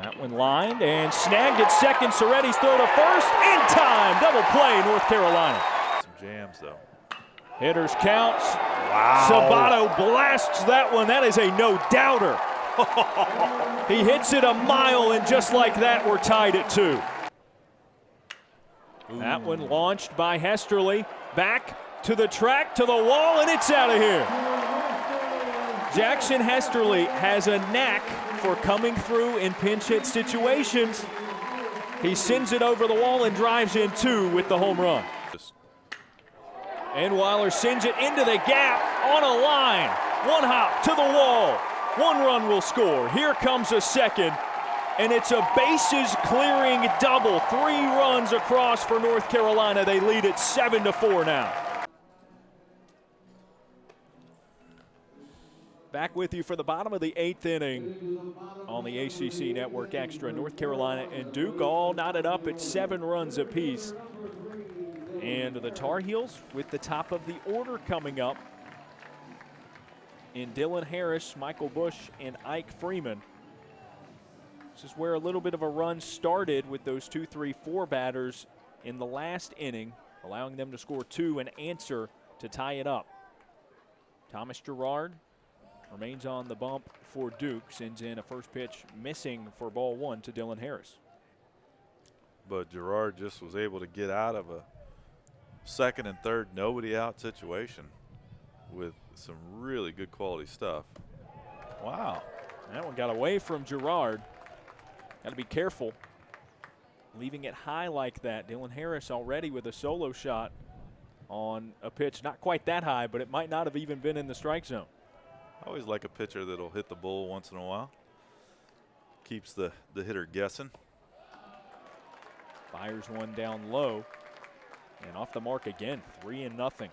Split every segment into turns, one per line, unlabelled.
That one lined and snagged at second. Soretti's throw to first. In time. Double play, North Carolina.
Some jams, though.
Hitters counts.
Wow.
Sabato blasts that one. That is a no-doubter. He hits it a mile, and just like that, we're tied at 2. That one launched by Hesterly. Back to the track, to the wall, and it's out of here. Jackson Hesterly has a knack for coming through in pinch hit situations. He sends it over the wall and drives in 2 with the home run. And Weiler sends it into the gap on a line. One hop to the wall. 1 run will score. Here comes a second. And it's a bases clearing double. 3 runs across for North Carolina. They lead it 7-4 now. Back with you for the bottom of the 8th inning on the ACC Network Extra. North Carolina and Duke all knotted up at 7 runs apiece. And the Tar Heels with the top of the order coming up in Dylan Harris, Michael Bush, and Ike Freeman. This is where a little bit of a run started with those 2, 3, 4 batters in the last inning, allowing them to score 2 and answer to tie it up. Thomas Gerard remains on the bump for Duke, sends in a first pitch missing for ball 1 to Dylan Harris.
But Gerard just was able to get out of a second and third nobody out situation with some really good quality stuff.
Wow, that one got away from Gerard. Got to be careful leaving it high like that. Dylan Harris already with a solo shot on a pitch not quite that high, but it might not have even been in the strike zone.
I always like a pitcher that'll hit the bull once in a while. Keeps the hitter guessing.
Fires one down low and off the mark again, 3-0.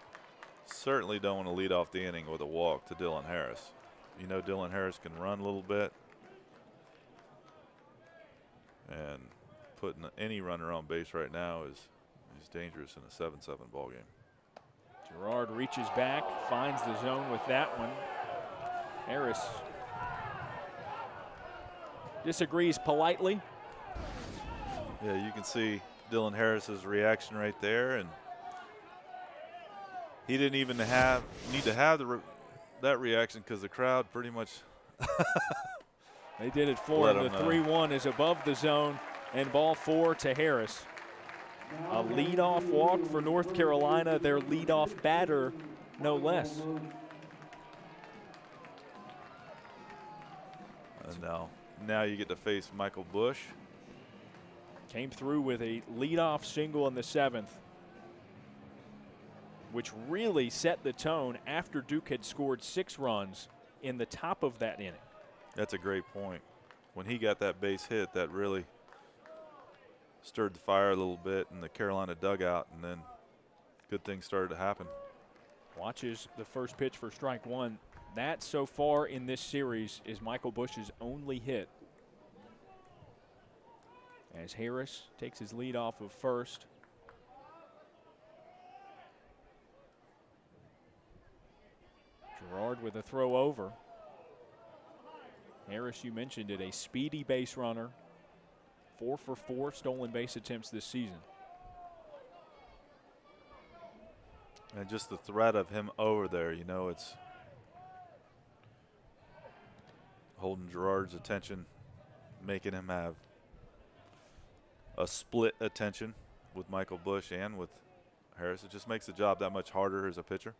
Certainly don't want to lead off the inning with a walk to Dylan Harris. You know Dylan Harris can run a little bit. And putting any runner on base right now is dangerous in a 7-7 ball game.
Gerard reaches back, finds the zone with that one. Harris disagrees politely.
Yeah, you can see Dylan Harris's reaction right there, and he didn't even need to have that reaction because the crowd pretty much
they did it for him. The 3-1 is above the zone, and ball 4 to Harris. A leadoff walk for North Carolina, their leadoff batter, no less.
And now you get to face Michael Bush.
Came through with a leadoff single in the 7th, which really set the tone after Duke had scored 6 runs in the top of that inning.
That's a great point. When he got that base hit, that really stirred the fire a little bit in the Carolina dugout, and then good things started to happen.
Watches the first pitch for strike 1. That so far in this series is Michael Bush's only hit. As Harris takes his lead off of first. Gerard with a throw over. Harris, you mentioned it, a speedy base runner. 4 for 4 stolen base attempts this season.
And just the threat of him over there, you know, it's holding Gerard's attention, making him have a split attention with Michael Bush and with Harris. It just makes the job that much harder as a pitcher.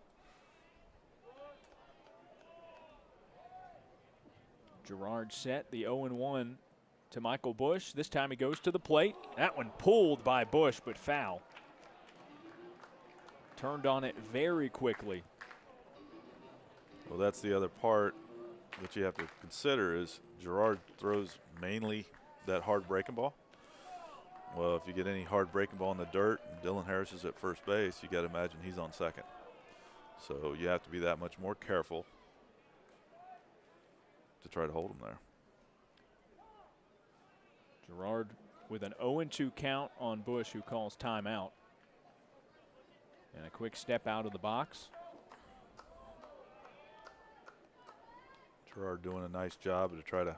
Gerard set the 0-1 to Michael Bush. This time he goes to the plate. That one pulled by Bush, but foul. Turned on it very quickly.
Well, that's the other part that you have to consider is Gerard throws mainly that hard breaking ball. Well, if you get any hard breaking ball in the dirt and Dylan Harris is at first base, you got to imagine he's on second. So you have to be that much more careful to try to hold him there.
Gerard with an 0-2 count on Bush, who calls timeout. And a quick step out of the box.
Gerard doing a nice job to try to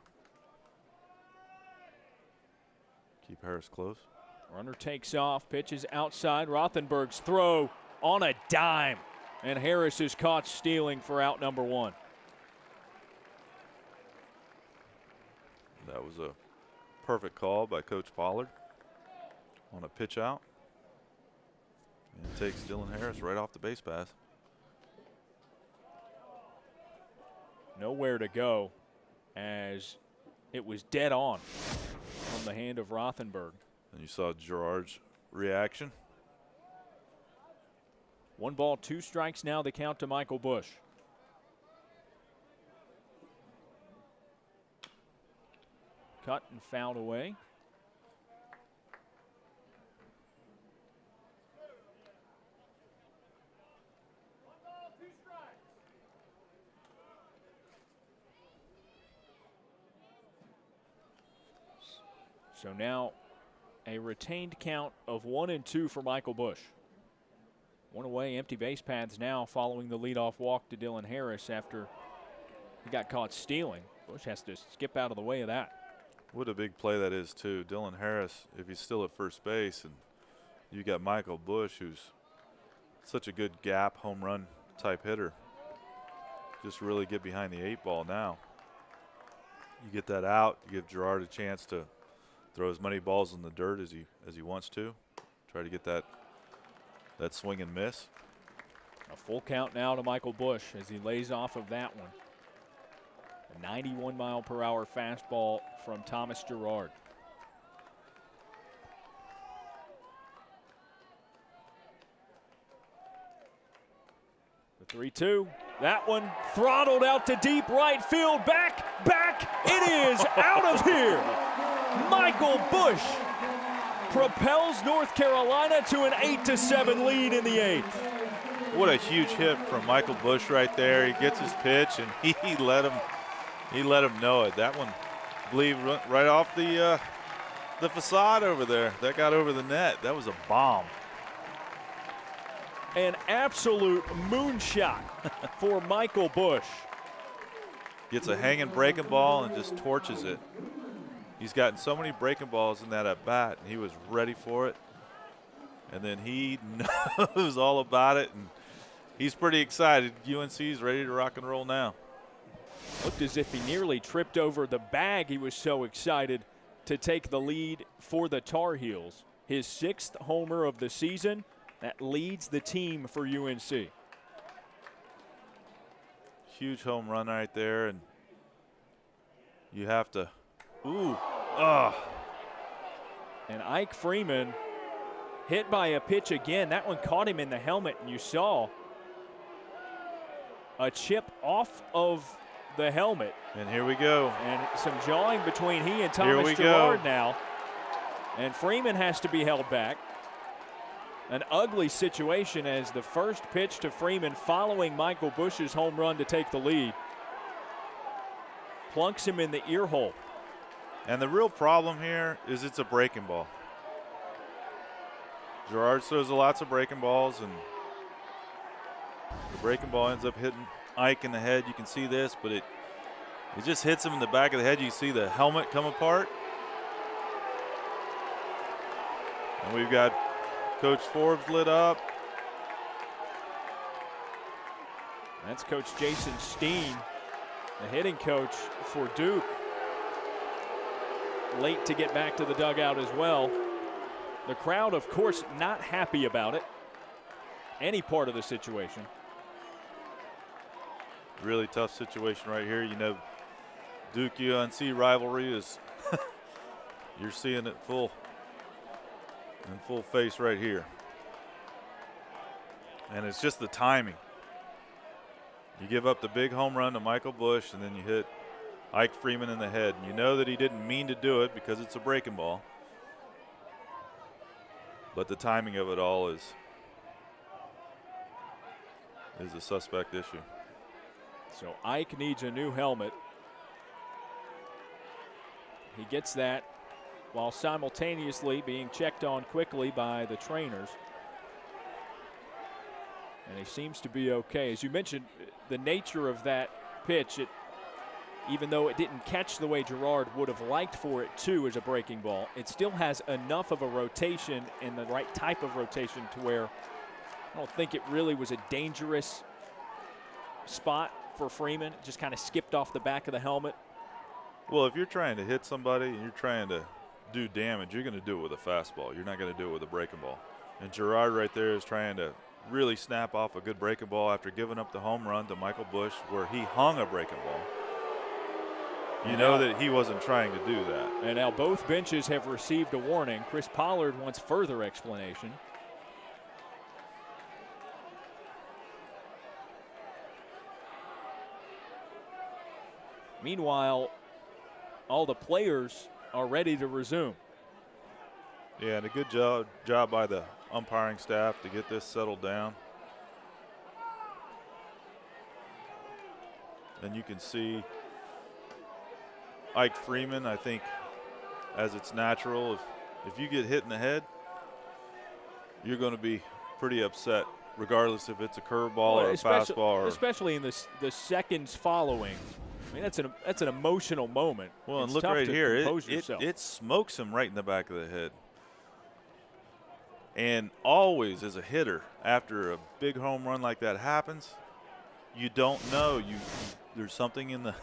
Keep Harris close.
Runner takes off, pitches outside. Rothenberg's throw on a dime. And Harris is caught stealing for out number 1.
That was a perfect call by Coach Pollard on a pitch out. And takes Dylan Harris right off the base path.
Nowhere to go, as it was dead on from the hand of Rothenberg.
And you saw Gerard's reaction.
1 ball, 2 strikes now, the count to Michael Bush. Cut and fouled away. So now a retained count of 1-2 for Michael Bush. 1 away, empty base paths now following the leadoff walk to Dylan Harris after he got caught stealing. Bush has to skip out of the way of that.
What a big play that is, too. Dylan Harris, if he's still at first base, and you got Michael Bush, who's such a good gap home run type hitter. Just really get behind the 8 ball now. You get that out, you give Gerard a chance to throw as many balls in the dirt as he wants to. Try to get that swing and miss.
A full count now to Michael Bush as he lays off of that one. A 91-mile-per-hour fastball from Thomas Gerard. The 3-2. That one throttled out to deep right field. Back. It is out of here. Michael Bush propels North Carolina to an 8-7 lead in the 8th.
What a huge hit from Michael Bush right there. He gets his pitch and he let him know it. That one, I believe, right off the facade over there. That got over the net. That was a bomb.
An absolute moonshot for Michael Bush.
Gets a hanging breaking ball and just torches it. He's gotten so many breaking balls in that at bat, and he was ready for it. And then he knows all about it, and he's pretty excited. UNC's ready to rock and roll now.
Looked as if he nearly tripped over the bag. He was so excited to take the lead for the Tar Heels. His 6th homer of the season. That leads the team for UNC.
Huge home run right there, and you have to.
And Ike Freeman hit by a pitch again. That one caught him in the helmet, and you saw a chip off of the helmet.
And here we go.
And some jawing between he and Thomas Gerard now. And Freeman has to be held back. An ugly situation as the first pitch to Freeman following Michael Bush's home run to take the lead. Plunks him in the ear hole.
And the real problem here is it's a breaking ball. Gerard throws lots of breaking balls, and the breaking ball ends up hitting Ike in the head. You can see this, but it just hits him in the back of the head. You see the helmet come apart. And we've got Coach Forbes lit up.
That's Coach Jason Steen, the hitting coach for Duke. Late to get back to the dugout as well. The crowd, of course, not happy about it. Any part of the situation.
Really tough situation right here. You know, Duke-UNC rivalry is, you're seeing it in full face right here. And it's just the timing. You give up the big home run to Michael Bush, and then you hit Ike Freeman in the head. And you know that he didn't mean to do it because it's a breaking ball. But the timing of it all is a suspect issue.
So Ike needs a new helmet. He gets that while simultaneously being checked on quickly by the trainers. And he seems to be okay. As you mentioned, the nature of that pitch, even though it didn't catch the way Girard would have liked for it to as a breaking ball, it still has enough of a rotation and the right type of rotation to where I don't think it really was a dangerous spot for Freeman. It just kind of skipped off the back of the helmet.
Well, if you're trying to hit somebody and you're trying to do damage, you're going to do it with a fastball. You're not going to do it with a breaking ball. And Girard right there is trying to really snap off a good breaking ball after giving up the home run to Michael Busch where he hung a breaking ball. You know that he wasn't trying to do that.
And now both benches have received a warning. Chris Pollard wants further explanation. Meanwhile, all the players are ready to resume.
Yeah, and a good job by the umpiring staff to get this settled down. And you can see Ike Freeman, I think, as it's natural, if you get hit in the head, you're going to be pretty upset, regardless if it's a curveball or a fastball.
Especially in the seconds following. I mean, that's an emotional moment.
Well, and look right here. It smokes him right in the back of the head. And always as a hitter, after a big home run like that happens, you don't know. There's something in the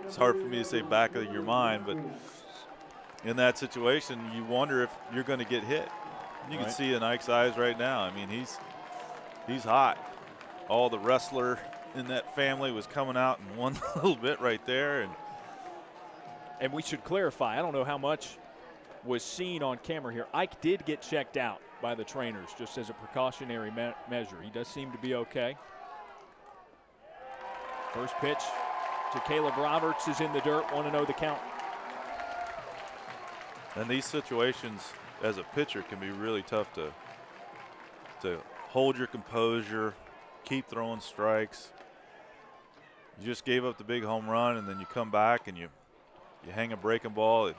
it's hard for me to say back of your mind, but in that situation, you wonder if you're going to get hit. You can see in Ike's eyes right now. I mean, he's hot. All the wrestler in that family was coming out in one little bit right there.
And we should clarify, I don't know how much was seen on camera here. Ike did get checked out by the trainers just as a precautionary measure. He does seem to be okay. First pitch to Caleb Roberts is in the dirt. 1-0 the count.
And these situations as a pitcher can be really tough to hold your composure, keep throwing strikes. You just gave up the big home run, and then you come back and you hang a breaking ball, and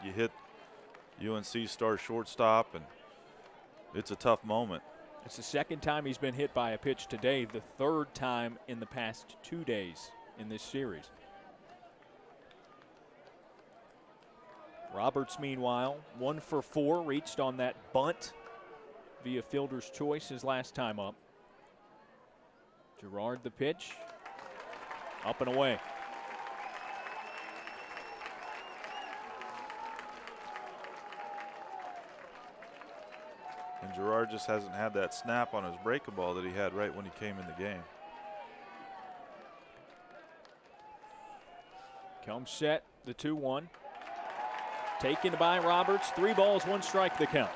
you hit UNC star shortstop, and it's a tough moment.
It's the second time he's been hit by a pitch today, the third time in the past 2 days in this series. Roberts, meanwhile, 1 for 4, reached on that bunt via fielder's choice his last time up. Girard the pitch, up and away.
And Girard just hasn't had that snap on his breaking ball that he had right when he came in the game.
Comes set, the 2-1. Taken by Roberts. 3 balls, 1 strike, the count.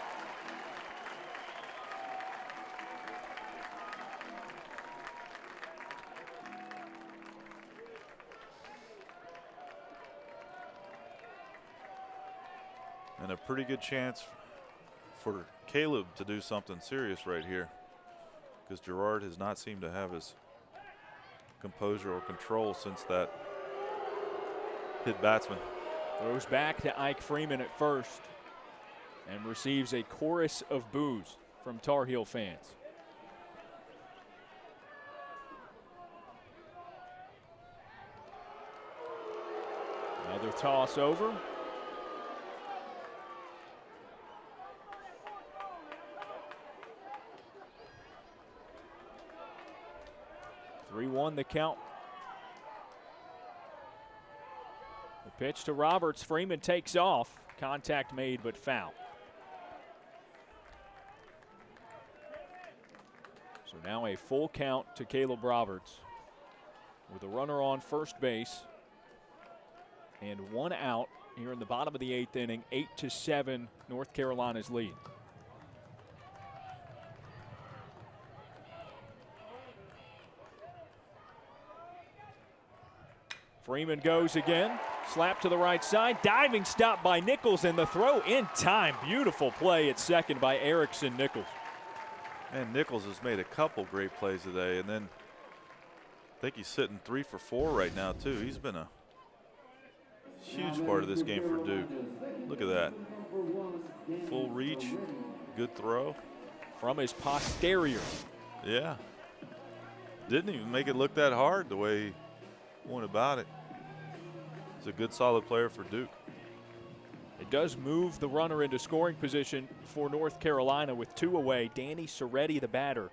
And a pretty good chance for Caleb to do something serious right here, because Girard has not seemed to have his composure or control since that hit batsman.
Throws back to Ike Freeman at first and receives a chorus of boos from Tar Heel fans. Another toss over. The count. The pitch to Roberts. Freeman takes off. Contact made, but foul. So now a full count to Caleb Roberts with a runner on first base and 1 out here in the bottom of the 8th inning. 8-7 North Carolina's lead. Freeman goes again, slap to the right side, diving stop by Nichols, and the throw in time. Beautiful play at second by Erickson Nichols.
And Nichols has made a couple great plays today, and then I think he's sitting 3 for 4 right now too. He's been a huge part of this game for Duke. Look at that. Full reach, good throw.
From his posterior.
Yeah. Didn't even make it look that hard the way point about it. He's a good, solid player for Duke.
It does move the runner into scoring position for North Carolina with 2 away. Danny Soretti, the batter.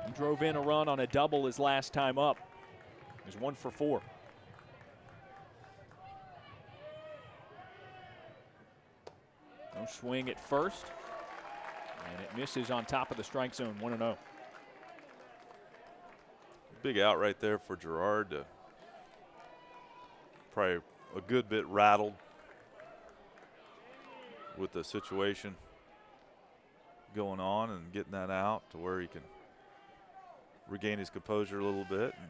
He drove in a run on a double his last time up. He's 1 for 4. No swing at first. And it misses on top of the strike zone, 1-0.
Big out right there for Gerard. Probably a good bit rattled with the situation going on and getting that out to where he can regain his composure a little bit and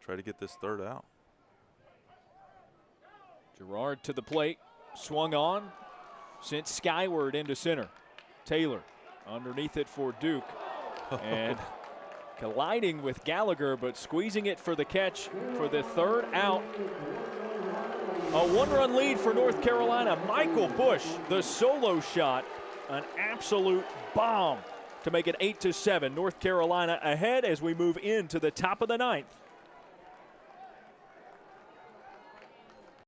try to get this third out.
Gerard to the plate, swung on, sent skyward into center. Taylor underneath it for Duke, and colliding with Gallagher, but squeezing it for the catch for the third out. A 1-run lead for North Carolina. Michael Bush, the solo shot, an absolute bomb to make it 8-7. North Carolina ahead as we move into the top of the 9th.